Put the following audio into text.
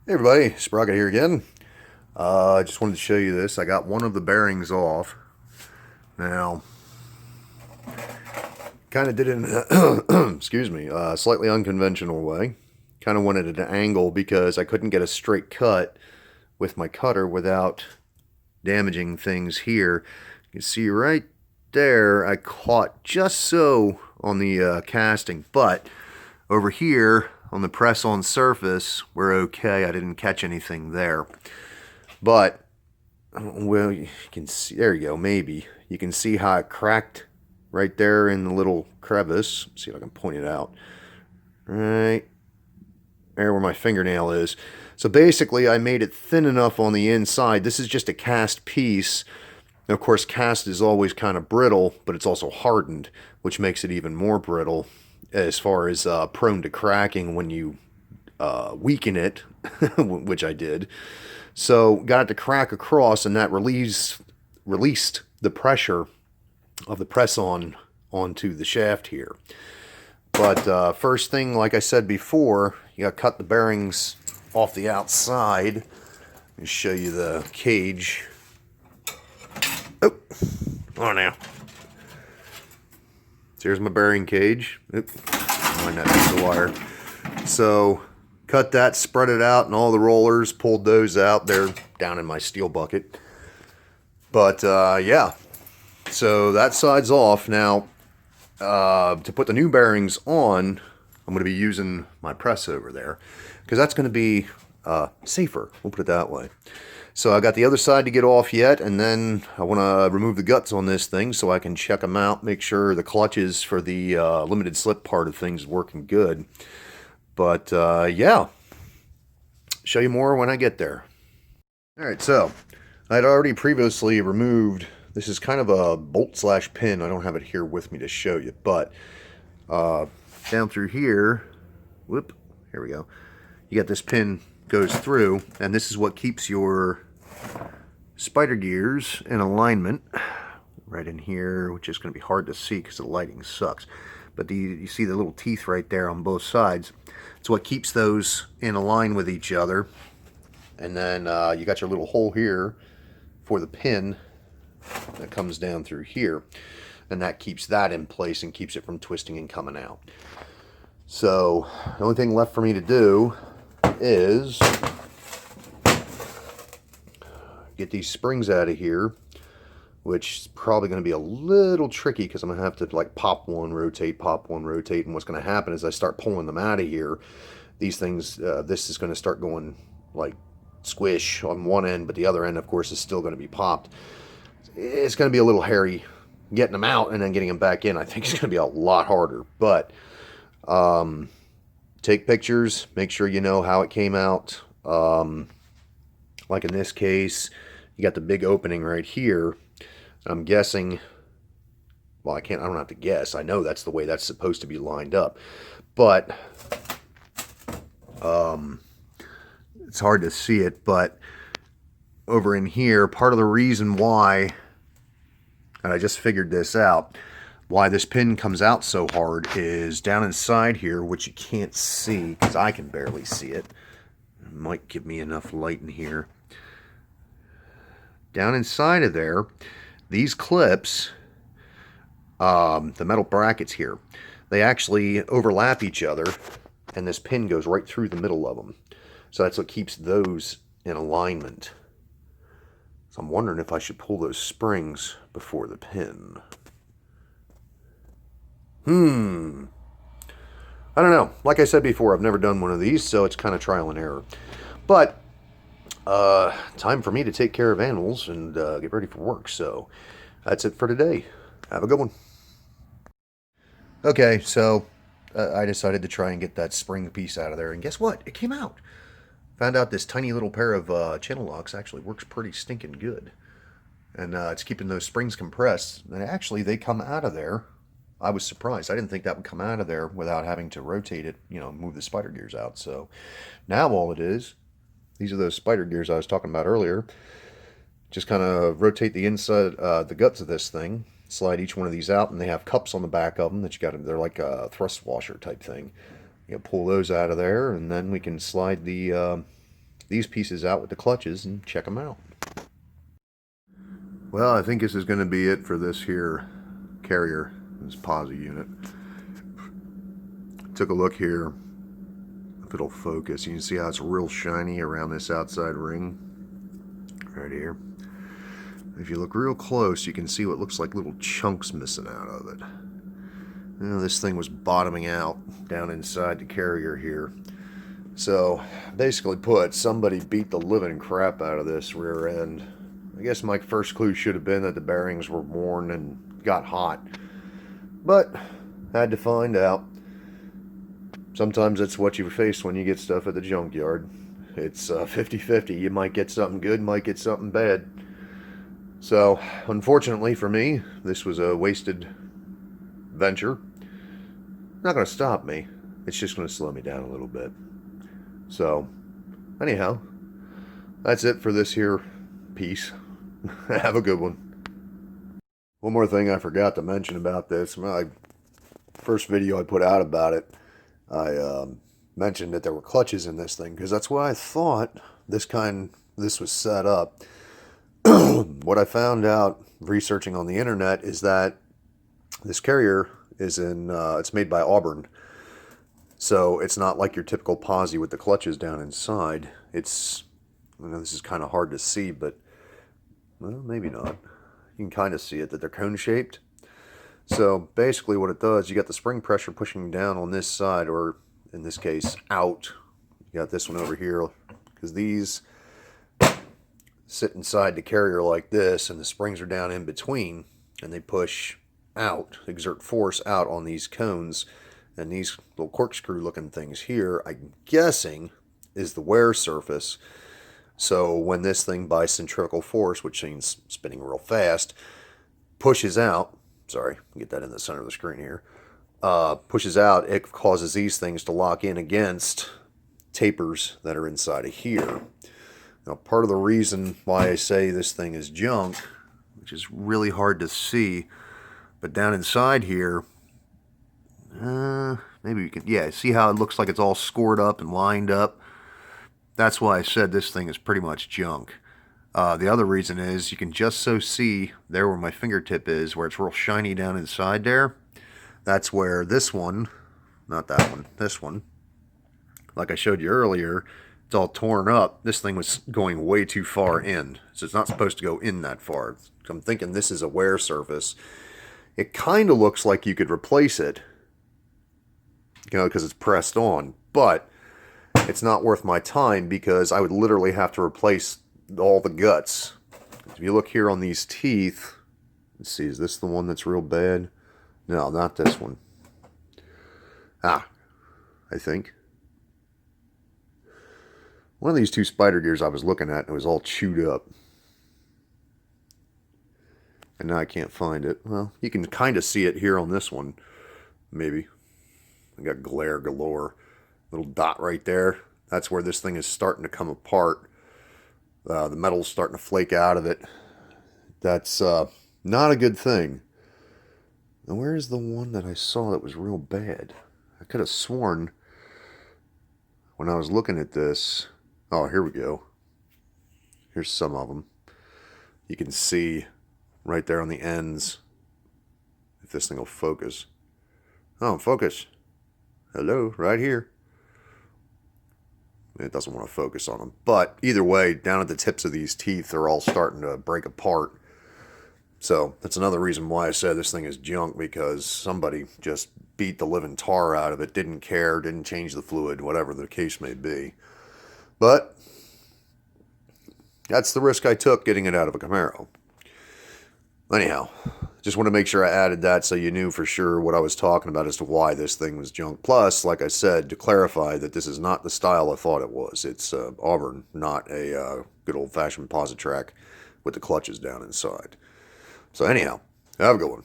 Hey everybody, Sprocket here again. I just wanted to show you this. I got one of the bearings off. Now, kind of did it in a, excuse me, slightly unconventional way. Kind of wanted an angle because I couldn't get a straight cut with my cutter without damaging things here. You can see right there, I caught just so on the casting, but over here on the press-on surface, we're okay. I didn't catch anything there. But, well, you can see, there you go, maybe. You can see how it cracked right there in the little crevice. Let's see if I can point it out. Right there where my fingernail is. So basically, I made it thin enough on the inside. This is just a cast piece. And of course, cast is always kind of brittle, but it's also hardened, which makes it even more brittle as far as prone to cracking when you weaken it, which I did. So got it to crack across, and that released the pressure of the press-on onto the shaft here. But first thing, like I said before, you got to cut the bearings off the outside. Let me show you the cage. Oh, on now. So here's my bearing cage. Oop, might not use the wire. So cut that, spread it out, and all the rollers, pulled those out. They're down in my steel bucket. But yeah, so that side's off. Now, to put the new bearings on, I'm going to be using my press over there, because that's going to be safer, we'll put it that way. So I got the other side to get off yet, and then I want to remove the guts on this thing so I can check them out, make sure the clutches for the limited slip part of things is working good. But yeah, show you more when I get there. Alright, so I'd already previously removed, this is kind of a bolt slash pin, I don't have it here with me to show you, but down through here, whoop, here we go, you got this pin goes through, and this is what keeps your spider gears in alignment right in here, which is going to be hard to see because the lighting sucks. But you see the little teeth right there on both sides. It's what keeps those in a line with each other. And then you got your little hole here for the pin that comes down through here. And that keeps that in place and keeps it from twisting and coming out. So the only thing left for me to do is get these springs out of here, which is probably going to be a little tricky because I'm going to have to like pop one, rotate, and what's going to happen is I start pulling them out of here. These things, this is going to start going like squish on one end, but the other end, of course, is still going to be popped. It's going to be a little hairy getting them out and then getting them back in. I think it's going to be a lot harder, but take pictures, make sure you know how it came out. Like in this case, you got the big opening right here. I'm guessing, well, I don't have to guess. I know that's the way that's supposed to be lined up. But it's hard to see it, but over in here, part of the reason why, and I just figured this out, why this pin comes out so hard is down inside here, which you can't see because I can barely see it. It might give me enough light in here. Down inside of there, these clips, the metal brackets here, they actually overlap each other, and this pin goes right through the middle of them. So that's what keeps those in alignment. So I'm wondering if I should pull those springs before the pin. I don't know. Like I said before, I've never done one of these, so it's kind of trial and error. But time for me to take care of animals and get ready for work. So that's it for today. Have a good one. Okay, so I decided to try and get that spring piece out of there, and guess what? It came out. Found out this tiny little pair of channel locks actually works pretty stinking good. And it's keeping those springs compressed. And actually, they come out of there. I was surprised. I didn't think that would come out of there without having to rotate it, you know, move the spider gears out. So now all it is, these are those spider gears I was talking about earlier. Just kind of rotate the inside, the guts of this thing, slide each one of these out, and they have cups on the back of them that you got to, they're like a thrust washer type thing. You know, pull those out of there, and then we can slide the these pieces out with the clutches and check them out. Well, I think this is going to be it for this here carrier, this posi unit. Took a look here. If it'll focus, you can see how it's real shiny around this outside ring right here. If you look real close, you can see what looks like little chunks missing out of it. You know, this thing was bottoming out down inside the carrier here. So basically put, somebody beat the living crap out of this rear end. I guess my first clue should have been that the bearings were worn and got hot, but had to find out. Sometimes that's what you face when you get stuff at the junkyard. It's 50-50. You might get something good, might get something bad. So, unfortunately for me, this was a wasted venture. Not going to stop me. It's just going to slow me down a little bit. So, anyhow, that's it for this here piece. Have a good one. One more thing I forgot to mention about this. My first video I put out about it, I mentioned that there were clutches in this thing because that's why I thought this was set up. What I found out researching on the internet is that this carrier is it's made by Auburn, so it's not like your typical posi with the clutches down inside. It's, I know this is kind of hard to see, but well, maybe not. You can kind of see it, that they're cone shaped. So basically what it does, you got the spring pressure pushing down on this side, or in this case out. You got this one over here, because these sit inside the carrier like this, and the springs are down in between, and they push out, exert force out on these cones, and these little corkscrew looking things here, I'm guessing, is the wear surface. So when this thing by centrifugal force, which means spinning real fast, pushes out, sorry, get that in the center of the screen here, pushes out, it causes these things to lock in against tapers that are inside of here. Now, part of the reason why I say this thing is junk, which is really hard to see, but down inside here, maybe you can, yeah, see how it looks like it's all scored up and lined up? That's why I said this thing is pretty much junk. The other reason is you can just so see there where my fingertip is, where it's real shiny down inside there. That's where this one, not that one, this one, like I showed you earlier, it's all torn up. This thing was going way too far in, so it's not supposed to go in that far. So I'm thinking this is a wear surface. It kind of looks like you could replace it, you know, because it's pressed on, but it's not worth my time because I would literally have to replace all the guts. If you look here on these teeth, let's see, is this the one that's real bad? No, not this one. I think. One of these two spider gears I was looking at, and it was all chewed up. And now I can't find it. Well, you can kind of see it here on this one, maybe. I got glare galore. Little dot right there. That's where this thing is starting to come apart. The metal's starting to flake out of it. That's not a good thing. Now, where's the one that I saw that was real bad? I could have sworn when I was looking at this. Oh, here we go. Here's some of them. You can see right there on the ends, if this thing will focus. Oh, focus. Hello, right here. It doesn't want to focus on them. But either way, down at the tips of these teeth, they're all starting to break apart. So that's another reason why I said this thing is junk, because somebody just beat the living tar out of it, didn't care, didn't change the fluid, whatever the case may be. But that's the risk I took getting it out of a Camaro. Anyhow, just want to make sure I added that so you knew for sure what I was talking about as to why this thing was junk. Plus, like I said, to clarify that this is not the style I thought it was. It's Auburn, not a good old-fashioned Positrack with the clutches down inside. So anyhow, have a good one.